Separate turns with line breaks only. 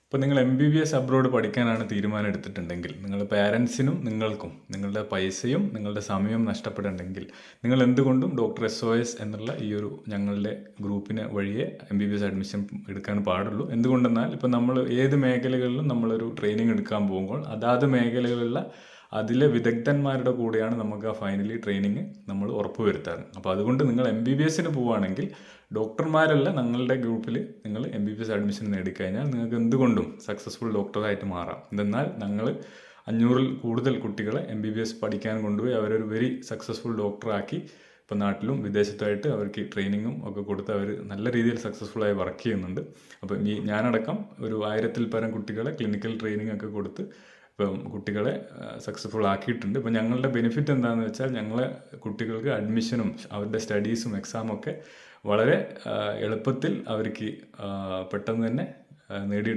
ഇപ്പോൾ നിങ്ങൾ MBBS abroad പഠിക്കാനാണ് തീരുമാനം എടുത്തിട്ടുണ്ടെങ്കിൽ നിങ്ങൾ പാരൻസിനും നിങ്ങൾക്കും നിങ്ങളുടെ പൈസയും നിങ്ങളുടെ സമയവും നഷ്ടപ്പെടണമെങ്കിൽ നിങ്ങൾ എന്തുകൊണ്ടും ഡോക്ടർ SOS എന്നുള്ള ഈ ഒരു ഞങ്ങളുടെ ഗ്രൂപ്പിന് വഴിയെ MBBS അഡ്മിഷൻ എടുക്കാൻ പാടുള്ളൂ. എന്തുകൊണ്ടെന്നാൽ ഇപ്പോൾ നമ്മൾ ഏത് മേഖലകളിലും നമ്മളൊരു ട്രെയിനിങ് എടുക്കാൻ പോകുമ്പോൾ അതാത് മേഖലകളിലുള്ള അതിലെ വിദഗ്ധന്മാരുടെ കൂടെയാണ് നമുക്ക് ആ ഫൈനലി ട്രെയിനിങ് നമ്മൾ ഉറപ്പുവരുത്താറ്. അപ്പോൾ അതുകൊണ്ട് നിങ്ങൾ MBBSന് പോവുകയാണെങ്കിൽ ഡോക്ടർമാരല്ല ഞങ്ങളുടെ ഗ്രൂപ്പിൽ നിങ്ങൾ MBBS അഡ്മിഷൻ നേടിക്കഴിഞ്ഞാൽ നിങ്ങൾക്ക് എന്തുകൊണ്ടും സക്സസ്ഫുൾ ഡോക്ടറായിട്ട് മാറാം. എന്തെന്നാൽ ഞങ്ങൾ 500-ൽ കൂടുതൽ കുട്ടികളെ MBBS പഠിക്കാൻ കൊണ്ടുപോയി അവരൊരു വെരി സക്സസ്ഫുൾ ഡോക്ടറാക്കി ഇപ്പോൾ നാട്ടിലും വിദേശത്തായിട്ട് അവർക്ക് ട്രെയിനിങ്ങും ഒക്കെ കൊടുത്ത് അവർ നല്ല രീതിയിൽ സക്സസ്ഫുള്ളായി വർക്ക് ചെയ്യുന്നുണ്ട്. അപ്പം ഞാനടക്കം ഒരു 1000-ൽ പരം കുട്ടികളെ ക്ലിനിക്കൽ ട്രെയിനിങ് ഒക്കെ കൊടുത്ത് ഇപ്പം കുട്ടികളെ സക്സസ്ഫുൾ ആക്കിയിട്ടുണ്ട്. ഇപ്പം ഞങ്ങളുടെ ബെനിഫിറ്റ് എന്താണെന്ന് വെച്ചാൽ ഞങ്ങളെ കുട്ടികൾക്ക് അഡ്മിഷനും അവരുടെ സ്റ്റഡീസും എക്സാമൊക്കെ വളരെ എളുപ്പത്തിൽ അവർക്ക് പെട്ടെന്ന് തന്നെ നേടി